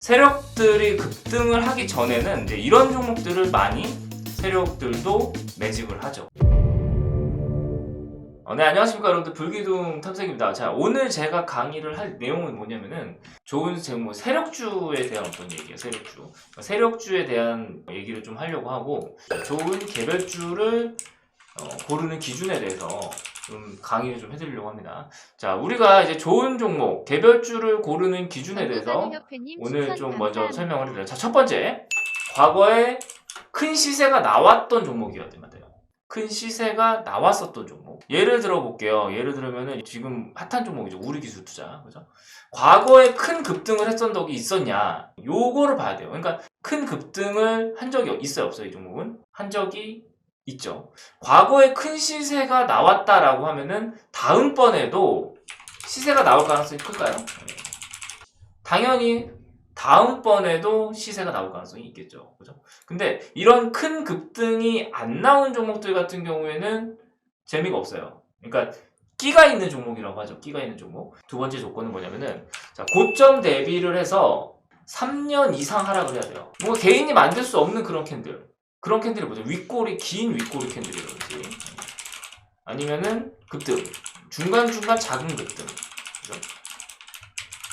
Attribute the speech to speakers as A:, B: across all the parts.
A: 세력들이 급등을 하기 전에는 이제 이런 종목들을 많이 세력들도 매집을 하죠. 네, 안녕하십니까 여러분들, 불기둥 탐색입니다. 자, 오늘 제가 강의를 할 내용은 뭐냐면은 좋은 세력주에 대한 어떤 얘기예요. 세력주에 대한 얘기를 좀 하려고 하고, 좋은 개별주를 고르는 기준에 대해서 좀 강의를 좀 해드리려고 합니다. 자, 우리가 이제 좋은 종목, 개별주를 고르는 기준에 대해서 오늘 좀 먼저 설명을 해드려요. 자, 첫 번째, 과거에 큰 시세가 나왔던 종목이어야 됩니다. 큰 시세가 나왔었던 종목. 예를 들어 볼게요. 예를 들면은 지금 핫한 종목이죠. 우리기술투자. 그죠? 과거에 큰 급등을 했던 적이 있었냐? 요거를 봐야 돼요. 그러니까 큰 급등을 한 적이 있어요, 없어요? 이 종목은? 한 적이 있죠. 과거에 큰 시세가 나왔다라고 하면은 다음번에도 시세가 나올 가능성이 클까요? 당연히 다음번에도 시세가 나올 가능성이 있겠죠. 그죠? 근데 이런 큰 급등이 안 나온 종목들 같은 경우에는 재미가 없어요. 그러니까 끼가 있는 종목이라고 하죠. 끼가 있는 종목. 두 번째 조건은 뭐냐면은, 자, 고점 대비를 해서 3년 이상 하락을 해야 돼요. 뭔가 개인이 만들 수 없는 그런 캔들. 그런 캔들이 뭐죠? 긴 윗꼬리 캔들이라든지, 아니면은 급등, 중간중간 작은 급등, 그죠?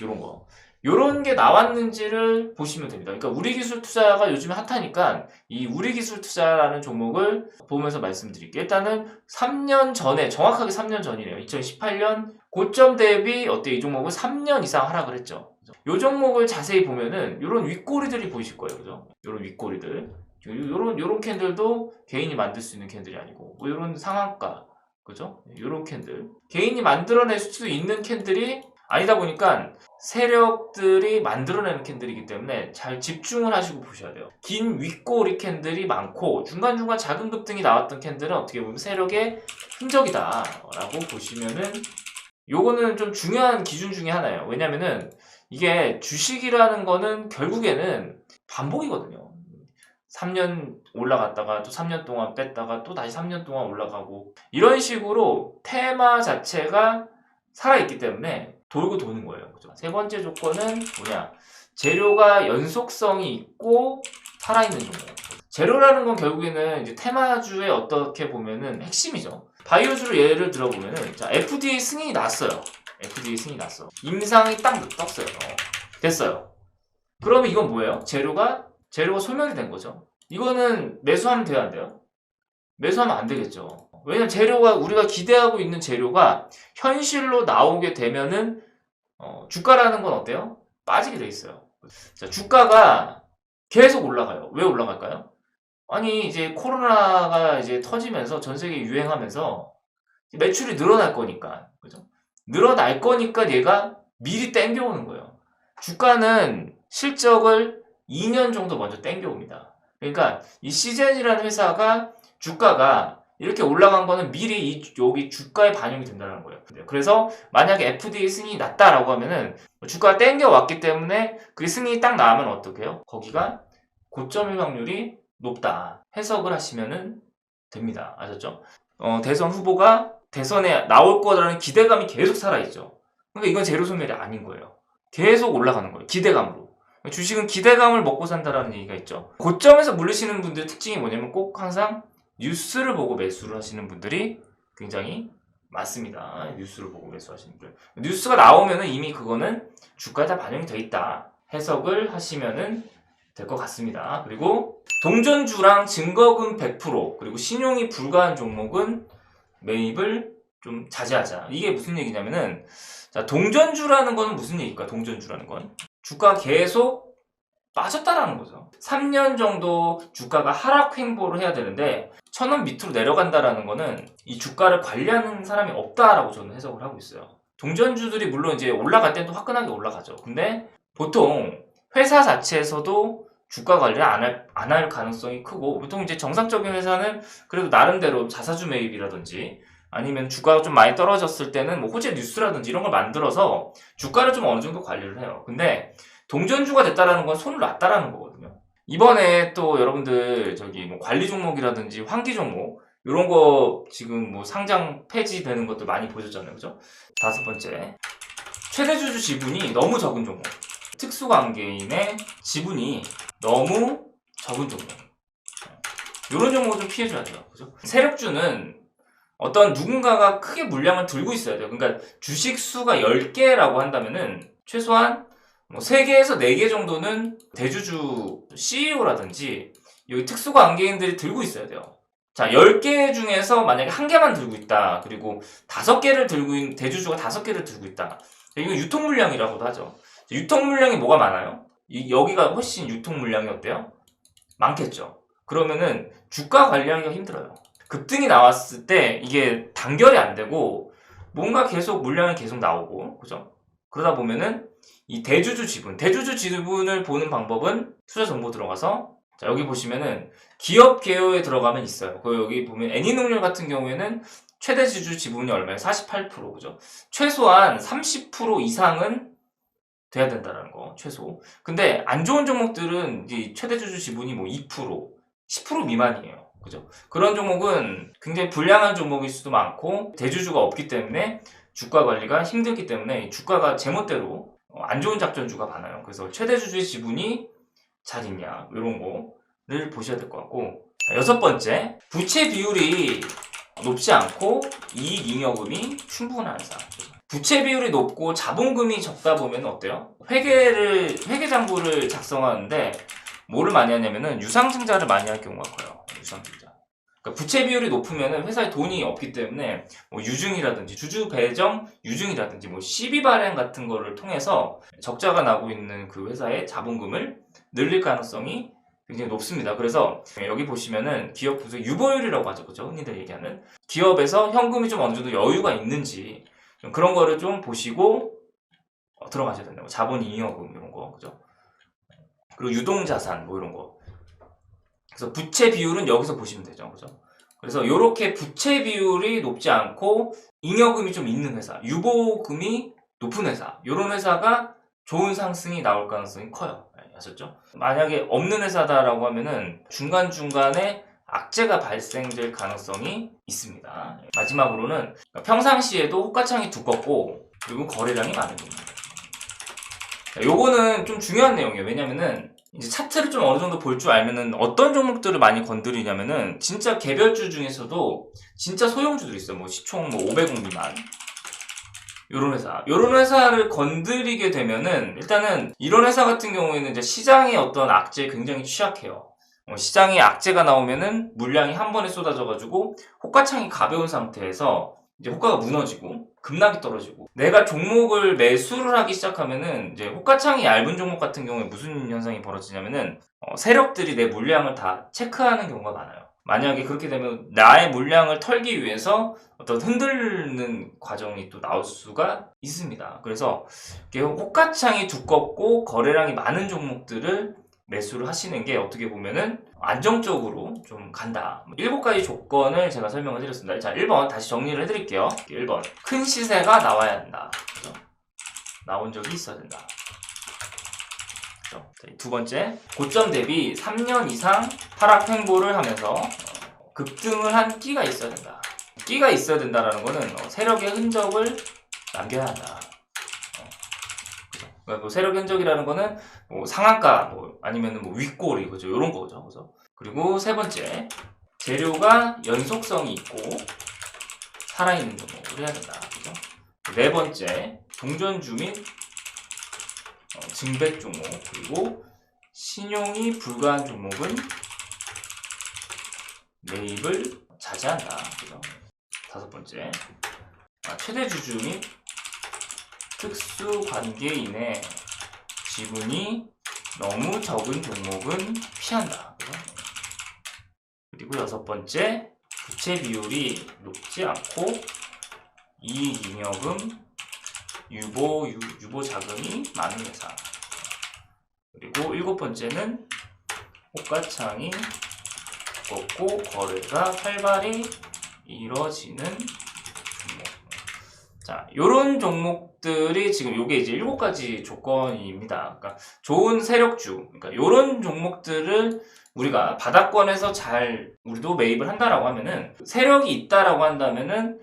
A: 요런 거. 요런 게 나왔는지를 보시면 됩니다. 그러니까 우리기술투자가 요즘에 핫하니까 이 우리기술투자라는 종목을 보면서 말씀드릴게요. 일단은 3년 전에, 정확하게 3년 전이네요. 2018년 고점 대비 이 종목은 3년 이상 하락을 했죠. 요 종목을 자세히 보면은 요런 윗꼬리들이 보이실 거예요. 그죠? 요런 윗꼬리들. 요런 캔들도 개인이 만들 수 있는 캔들이 아니고, 뭐 요런 상한가, 그죠? 요런 캔들. 개인이 만들어낼 수도 있는 캔들이 아니다 보니까 세력들이 만들어내는 캔들이기 때문에 잘 집중을 하시고 보셔야 돼요. 긴 윗꼬리 캔들이 많고 중간중간 작은 급등이 나왔던 캔들은 어떻게 보면 세력의 흔적이다 라고 보시면은, 요거는 좀 중요한 기준 중에 하나예요. 왜냐면은 이게 주식이라는 거는 결국에는 반복이거든요. 3년 올라갔다가 또 3년 동안 뺐다가 또 다시 3년 동안 올라가고, 이런 식으로 테마 자체가 살아있기 때문에 돌고 도는 거예요. 그죠? 세 번째 조건은 뭐냐? 재료가 연속성이 있고 살아있는 종목. 재료라는 건 결국에는 이제 테마주의 어떻게 보면은 핵심이죠. 바이오주를 예를 들어보면은, 자, FDA 승인이 났어요. FDA 승인이 났어. 임상이 딱 떴어요. 됐어요. 그러면 이건 뭐예요? 재료가 소멸이 된 거죠. 이거는 매수하면 돼요, 안 돼요? 매수하면 안 되겠죠. 왜냐면 우리가 기대하고 있는 재료가 현실로 나오게 되면은, 주가라는 건 어때요? 빠지게 돼 있어요. 자, 주가가 계속 올라가요. 왜 올라갈까요? 아니, 이제 코로나가 이제 터지면서 전 세계 유행하면서 매출이 늘어날 거니까. 그죠? 늘어날 거니까 얘가 미리 땡겨오는 거예요. 주가는 실적을 2년 정도 먼저 땡겨옵니다. 그러니까 이 시젠이라는 회사가 주가가 이렇게 올라간 거는 미리 여기 주가에 반영이 된다는 거예요. 그래서 만약에 FDA 승인이 났다라고 하면은 주가가 땡겨왔기 때문에 그게 승인이 딱 나오면 어떡해요? 거기가 고점일 확률이 높다. 해석을 하시면은 됩니다. 아셨죠? 대선 후보가 대선에 나올 거라는 기대감이 계속 살아있죠. 그러니까 이건 재료 소멸이 아닌 거예요. 계속 올라가는 거예요. 기대감으로. 주식은 기대감을 먹고 산다라는 얘기가 있죠. 고점에서 물리시는 분들의 특징이 뭐냐면 꼭 항상 뉴스를 보고 매수를 하시는 분들이 굉장히 많습니다. 뉴스를 보고 매수하시는 분들. 뉴스가 나오면은 이미 그거는 주가에 다 반영이 돼 있다. 해석을 하시면은 될 것 같습니다. 그리고 동전주랑 증거금 100% 그리고 신용이 불가한 종목은 매입을 좀 자제하자. 이게 무슨 얘기냐면은, 자, 동전주라는 건 무슨 얘기일까? 동전주라는 건 주가가 계속 빠졌다라는 거죠. 3년 정도 주가가 하락 횡보를 해야 되는데 1,000원 밑으로 내려간다라는 거는 이 주가를 관리하는 사람이 없다라고 저는 해석을 하고 있어요. 동전주들이 물론 이제 올라갈 땐 또 화끈하게 올라가죠. 근데 보통 회사 자체에서도 주가 관리를 안 할 가능성이 크고, 보통 이제 정상적인 회사는 그래도 나름대로 자사주 매입이라든지 아니면 주가가 좀 많이 떨어졌을 때는 뭐 호재 뉴스라든지 이런 걸 만들어서 주가를 좀 어느 정도 관리를 해요. 근데 동전주가 됐다라는 건 손을 놨다라는 거거든요. 이번에 또 여러분들 뭐 관리 종목이라든지 환기 종목 이런 거 지금 뭐 상장 폐지되는 것들 많이 보셨잖아요. 그죠? 다섯 번째, 최대 주주 지분이 너무 적은 종목. 특수관계인의 지분이 너무 적은 종목, 이런 종목을 좀 피해줘야 돼요. 그죠? 세력주는 어떤 누군가가 크게 물량을 들고 있어야 돼요. 그러니까 주식 수가 10개라고 한다면은 최소한 뭐 3개에서 4개 정도는 대주주 CEO라든지 여기 특수관계인들이 들고 있어야 돼요. 자, 10개 중에서 만약에 1개만 들고 있다. 그리고 5개를 들고 있는 대주주가 5개를 들고 있다. 이거 유통 물량이라고도 하죠. 유통 물량이 뭐가 많아요? 여기가 훨씬 유통 물량이 어때요? 많겠죠. 그러면은 주가 관리하기가 힘들어요. 급등이 나왔을 때 이게 단결이 안 되고 뭔가 계속 물량이 계속 나오고, 그죠? 그러다 보면은 이 대주주 지분을 보는 방법은 투자 정보 들어가서, 자, 여기 보시면은 기업 개요에 들어가면 있어요. 그 여기 보면 애니농률 같은 경우에는 최대 주주 지분이 얼마예요? 48%, 그죠? 최소한 30% 이상은 돼야 된다는 거, 최소. 근데 안 좋은 종목들은 이 최대 주주 지분이 뭐 2%, 10% 미만이에요. 그죠? 그런 종목은 굉장히 불량한 종목일 수도 많고 대주주가 없기 때문에 주가 관리가 힘들기 때문에 주가가 제멋대로 안 좋은 작전주가 많아요. 그래서 최대 주주의 지분이 잘 있냐, 이런 거를 보셔야 될 것 같고, 자, 6번째, 부채 비율이 높지 않고 이익 잉여금이 충분한 회사. 부채 비율이 높고 자본금이 적다 보면 어때요? 회계장부를 작성하는데 뭐를 많이 하냐면은 유상증자를 많이 할 경우가 커요. 유상증자. 그러니까 부채 비율이 높으면은 회사에 돈이 없기 때문에 뭐 유증이라든지 주주 배정 유증이라든지 뭐 시비 발행 같은 거를 통해서 적자가 나고 있는 그 회사의 자본금을 늘릴 가능성이 굉장히 높습니다. 그래서 여기 보시면은 기업 부서 유보율이라고 하죠. 그죠? 흔히들 얘기하는 기업에서 현금이 좀 어느 정도 여유가 있는지 그런 거를 좀 보시고 들어가셔야 된다고. 자본 잉여금 이런 거, 그죠? 그리고 유동자산 뭐 이런 거. 그래서 부채 비율은 여기서 보시면 되죠, 그죠? 그래서 이렇게 부채 비율이 높지 않고 잉여금이 좀 있는 회사, 유보금이 높은 회사, 이런 회사가 좋은 상승이 나올 가능성이 커요. 아셨죠? 만약에 없는 회사다라고 하면은 중간중간에 악재가 발생될 가능성이 있습니다. 마지막으로는 평상시에도 호가창이 두껍고 그리고 거래량이 많은 겁니다. 요거는 좀 중요한 내용이에요. 왜냐면은 이제 차트를 좀 어느 정도 볼 줄 알면은 어떤 종목들을 많이 건드리냐면은 진짜 개별주 중에서도 진짜 소형주들이 있어요. 뭐 시총 뭐 500억 미만. 요런 회사를 건드리게 되면은 일단은 이런 회사 같은 경우에는 이제 시장의 어떤 악재에 굉장히 취약해요. 시장에 악재가 나오면은 물량이 한 번에 쏟아져가지고 호가창이 가벼운 상태에서 이제 호가가 무너지고 급락이 떨어지고 내가 종목을 매수를 하기 시작하면은 이제 호가창이 얇은 종목 같은 경우에 무슨 현상이 벌어지냐면은 세력들이 내 물량을 다 체크하는 경우가 많아요. 만약에 그렇게 되면 나의 물량을 털기 위해서 어떤 흔들는 과정이 또 나올 수가 있습니다. 그래서 호가창이 두껍고 거래량이 많은 종목들을 매수를 하시는 게 어떻게 보면은 안정적으로 좀 간다. 7가지 조건을 제가 설명을 드렸습니다. 자, 1번 다시 정리를 해드릴게요. 1번 큰 시세가 나와야 된다. 그죠? 나온 적이 있어야 된다. 그죠? 자, 2번째 고점 대비 3년 이상 하락 횡보를 하면서 급등을 한 끼가 있어야 된다. 끼가 있어야 된다라는 거는 세력의 흔적을 남겨야 한다. 그러니까 뭐 세력 흔적이라는 거는 뭐 상한가 뭐 아니면은 뭐 윗꼬리, 그죠? 요런 거죠. 그죠? 그리고 3번째 재료가 연속성이 있고 살아있는 종목을 해야 된다. 그죠? 4번째 동전주 및 증백 종목, 그리고 신용이 불가한 종목은 매입을 자제한다. 그죠? 5번째 최대 주주 및 특수관계인의 지분이 너무 적은 종목은 피한다. 그죠? 그리고 6번째 부채 비율이 높지 않고 이익잉여금, 유보 자금이 많은 회사. 그리고 7번째는 호가창이 두껍고 거래가 활발히 이뤄지는 종목. 자, 요런 종목들이 지금 요게 이제 7가지 조건입니다. 그러니까 좋은 세력주, 그러니까 요런 종목들을 우리가 바닥권에서 잘 우리도 매입을 한다라고 하면은 세력이 있다라고 한다면은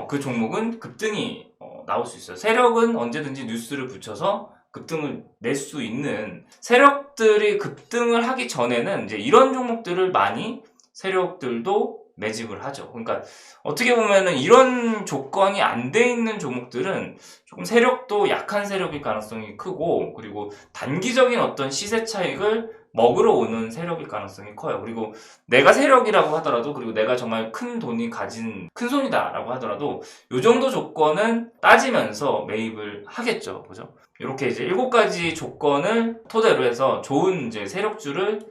A: 그 종목은 급등이 나올 수 있어요. 세력은 언제든지 뉴스를 붙여서 급등을 낼 수 있는 세력들이 급등을 하기 전에는 이제 이런 종목들을 많이 세력들도 매집을 하죠. 그러니까 어떻게 보면은 이런 조건이 안 돼 있는 종목들은 조금 세력도 약한 세력일 가능성이 크고, 그리고 단기적인 어떤 시세 차익을 먹으러 오는 세력일 가능성이 커요. 그리고 내가 세력이라고 하더라도, 그리고 내가 정말 큰 돈이 가진 큰 손이다라고 하더라도 이 정도 조건은 따지면서 매입을 하겠죠. 그죠? 이렇게 이제 7가지 조건을 토대로 해서 좋은 이제 세력주를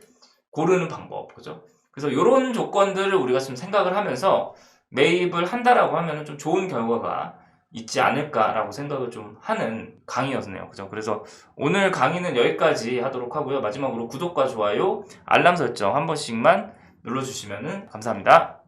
A: 고르는 방법. 그죠? 그래서 이런 조건들을 우리가 좀 생각을 하면서 매입을 한다라고 하면은 좀 좋은 결과가 있지 않을까라고 생각을 좀 하는 강의였네요. 그죠? 그래서 오늘 강의는 여기까지 하도록 하고요. 마지막으로 구독과 좋아요, 알람 설정 한 번씩만 눌러주시면 감사합니다.